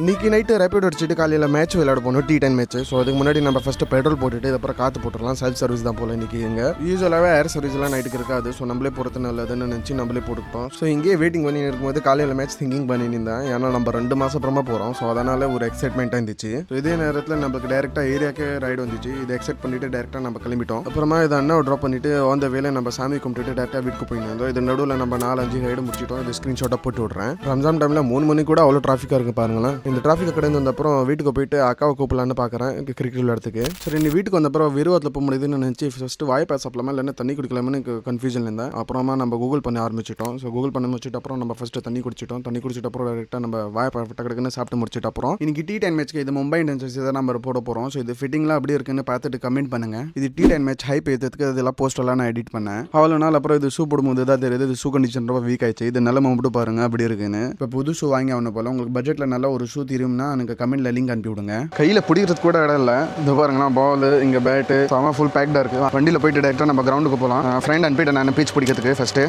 இன்னைக்கு night rapid அடிச்சுட்டு காலையில் மேட்ச் விளையாட போகணும் T10 மேட்ச். ஸோ அதுக்கு முன்னாடி நம்ம ஃபஸ்ட்டு பெட்ரோல் போட்டுட்டு அப்புறம் காற்று போட்டுடலாம். செல்ஃப் சர்வீஸ் தான் போல் இன்றைக்கி இங்கே யூஸ்வலாகவே ஏர் சர்வீஸ்லாம் நைட்டுக்கு இருக்காது. ஸோ நம்மளே போகிறது நல்லதுன்னு நினச்சி நம்மளே போட்டுக்கிட்டோம். ஸோ இங்கேயே வெயிட்டிங் பண்ணி இருக்கும்போது காலையில் மேட்ச் திங்கிங் பண்ணியிருந்தேன். ஏன்னா நம்ம 2 மாதம் அப்புறமா போகிறோம். ஸோ அதனால் ஒரு எக்ஸைட்மெண்ட்டாக இருந்துச்சு. ஸோ இதே நேரத்தில் நம்மளுக்கு டேரெக்டாக ஏரியாக்கே ரைடு வந்துச்சு. இதை எக்ஸைட் பண்ணிவிட்டு டேரெக்டாக நம்ம கிளம்பிட்டோம். அப்புறமா இதை அண்ணாவை ட்ராப் பண்ணிவிட்டு அந்த வேலை நம்ம சாமி கும்பிட்டுட்டு டேரெக்டாக வீட்டுக்கு போயிருந்தோம். இது நடுவில் நம்ம 4-5 ரைடு முடிச்சிட்டோம். இது ஸ்க்ரீன்ஷாட்டாக போட்டு விட்றேன். ரம்ஜான் டைமில் 3 மணி கூட அவ்வளோ டிராஃபிக்காக இருக்குது பாருங்களேன். இந்த டிராஃபிக்கை கடந்து அப்புறம் வீட்டுக்கு போயிட்டு அக்காவை கூப்பிடலான்னு பார்க்குறேன் கிரிக்கெட் விளையாடுறதுக்கு. சரி நீ வீட்டுக்கு வந்தப்பறம் விருவத்தில் போக முடியுதுன்னு நினச்சி ஃபஸ்ட்டு வாய் பேசப்பலாமா இல்லைன்னா தண்ணி குடிக்கலாமனு கன்ஃபியூஷன் இருந்தேன். அப்புறமா நம்ம கூகுள் பண்ண ஆரம்பிச்சிட்டோம். ஸோ கூகுள் பண்ண முடிச்சுட்டு அப்புறம் நம்ம ஃபஸ்ட்டு தண்ணி குடிச்சிட்டு அப்புறம் டேரெக்டாக நம்ம வாய் கிடக்குன்னு சாப்பிட்டு முடிச்சிட்டு அப்புறம் இன்னைக்கு T10 மேட்ச்க்கு இது மும்பை இந்தியன்ஸ் தான் நம்ம போட போகிறோம். ஸோ இது ஃபிட்டிங்லாம் அப்படி இருக்குன்னு பார்த்துட்டு கமெண்ட் பண்ணுங்க. இது T10 மேட்ச் ஹைப் ஏற்றுறதுக்கு இதெல்லாம் போஸ்டெல்லாம் நான் எடிட் பண்ணேன். அவ்வளோ நாள் அப்புறம் இது ஷூ போடும்போது தான் தெரியுது இது ஷூ கண்டிஷன் ரொம்ப வீக் ஆயிடுச்சு. இது நல்ல மட்டும் பாருங்க அப்படி இருக்குன்னு. இப்போ புது ஷூ வாங்கி ஆகணும் போல. உங்களுக்கு பட்ஜெட்டில் நல்ல ஒரு ஷூ தெரியும்னா எனக்கு கமெண்ட்ல லிங்க் அனுப்பி விடுங்க. கையில் பிடிக்கிறது கூட இடம் இல்லை. இது பாருங்கன்னா பால் இங்கே பேட்டு சாமான் ஃபுல் பேக்டாக இருக்குது. வண்டியில் போயிட்டு டேரெக்டாக நம்ம கிரவுண்டுக்கு போகலாம். ஃப்ரெண்ட் அனுப்பிட்டு நான் பீச் பிடிக்கிறதுக்கு ஃபஸ்ட்டு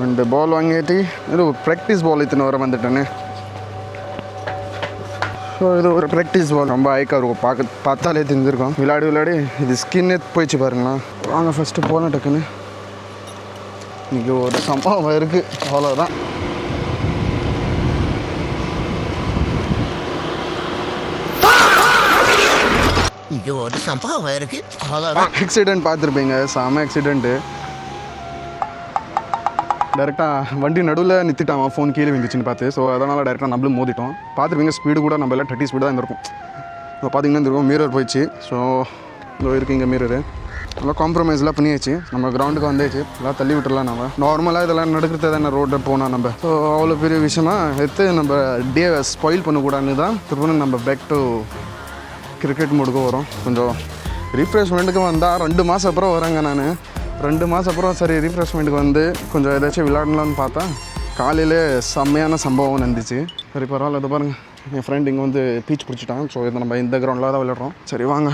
2 பால் வாங்கிட்டு இது ஒரு ப்ராக்டிஸ் பால் இத்தனை வர வந்துட்டேன்னு. ஸோ இது ஒரு ப்ராக்டிஸ் பால் ரொம்ப ஹைக்காக இருக்கும். பார்த்தாலே தெரிஞ்சிருக்கோம். விளையாடி இது ஸ்கின்னே போயிடுச்சு பாருங்களா. வாங்க ஃபஸ்ட்டு போகலாம் டக்குன்னு. இன்றைக்கி ஒரு சம்பவம் இருக்குது அவ்வளோதான். இங்கே ஒரு சம்பவம் இருக்கு அவ்வளோதான். ஆக்சிடென்ட் பார்த்துருப்பீங்க. செம ஆக்சிடென்ட்டு. டேரெக்டாக வண்டி நடுவில் நிறுத்திட்டான். ஃபோன் கீழே விழுந்துச்சுன்னு பார்த்து. ஸோ அதனால் டேரெக்டாக நம்மளும் மோதிட்டோம். பார்த்துருப்பீங்க ஸ்பீடு கூட நம்ம எல்லாம் 30 ஸ்பீடு தான் இருந்திருக்கும். இப்போ பார்த்தீங்கன்னா இருக்கும் மீரர் போயிடுச்சு. ஸோ இதோ இருக்குது இங்கே மீரரு. நல்லா காம்ப்ரமைஸ்லாம் பண்ணியாச்சு. நம்ம கிரவுண்டுக்கு வந்துச்சு. எல்லாம் தள்ளி விட்டுடலாம். நம்ம நார்மலாக இதெல்லாம் நடக்கிறது தானே ரோட்டில் போனால் நம்ம. ஸோ அவ்வளோ பெரிய விஷயமா எடுத்து நம்ம டே ஸ்பாயில் பண்ணக்கூடாதுன்னு தான் திரும்ப நம்ம பேக் டு கிரிக்கெட் மூடுக்கு வரும். கொஞ்சம் ரீஃப்ரெஷ்மெண்ட்டுக்கு வந்தால் 2 மாதம் அப்புறம் வரேங்க நான். 2 மாதம் அப்புறம் சரி ரீஃப்ரெஷ்மெண்ட்டுக்கு வந்து கொஞ்சம் ஏதாச்சும் விளையாடலான்னு பார்த்தா காலையில் செம்மையான சம்பவம் நடந்துச்சு. சரி பரவாயில்ல. இது பாருங்கள் என் ஃப்ரெண்ட் இங்கே வந்து பீச் பிடிச்சிட்டான். ஸோ இதை நம்ம இந்த கிரவுண்டில் தான் விளையாடுறோம். சரி வாங்க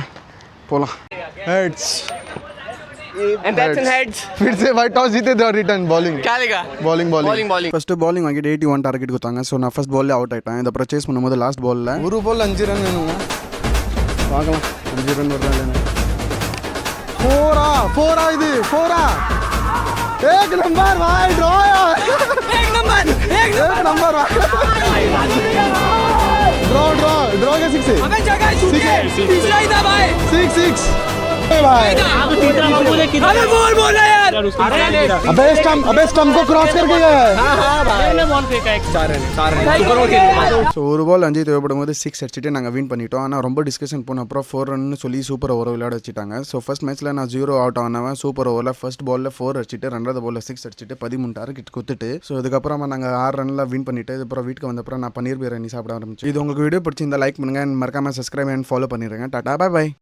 போகலாம். Heads and that's in heads. फिर से वाइट टॉस जीते थे और रिटर्न बॉलिंग क्या लेगा bowling ஃபர்ஸ்ட் bowling வாங்கிட்டு 81 டார்கெட் கொடுத்தாங்க. ஸோ நான் ஃபர்ஸ்ட் பால்லே அவுட் ஆகிட்டேன். இதை பர்ச்சேஸ் பண்ணும்போது லாஸ்ட் பாலில் ஒரு பால் 5 ரன் வேணுங்க. பார்க்கலாம் 5 ரன் வருதா இல்லைன்னு. 4 இது 4 एक नंबर भाई ड्रॉ एक नंबर ड्रॉ के 6 अबे जगह छूट गई तीसरा ही था भाई 6 भाई तीसरा मुझे कितना अबे बोल बोला यार अबे स्टंप को क्रॉस करके गया है. हां भाई ने बॉल फेंका एक 4 रन सुपर ओवर खेल. ஸோ ஒரு பால் 5 தேவைப்படும் போது 6 அடிச்சுட்டு நாங்கள் வின் பண்ணிட்டோம். ஆனால் ரொம்ப டிஸ்கஷன் போன அப்புறம் 4 ரன்னு சொல்லி சூப்பர் ஓவர் விளையாட வச்சுட்டாங்க. ஸோ ஃபர்ஸ்ட் மேட்ச்சில் நான் 0 அவுட் ஆனவன் சூப்பர் ஓவரில் ஃபர்ஸ்ட் பாலில் 4 அடிச்சுட்டு 2வது பாலில் 6 அடிச்சுட்டு 13 டார்கெட் கொடுத்துட்டு ஸோ இதுக்கப்புறமா நாங்கள் 6 ரன்னில் வின் பண்ணிவிட்டு இதுக்கப்புறம் வீட்டுக்கு வந்தப்பறம் நான் பன்னீர் பிரியாணி சாப்பிட ஆரம்பிச்சு. இது உங்களுக்கு வீடியோ பிடிச்சிருந்தா லைக் பண்ணுங்கள். மறக்காமல் சப்ஸ்கிரைப் அண்ட் ஃபாலோ பண்ணிடுங்க. டாடா பாய்.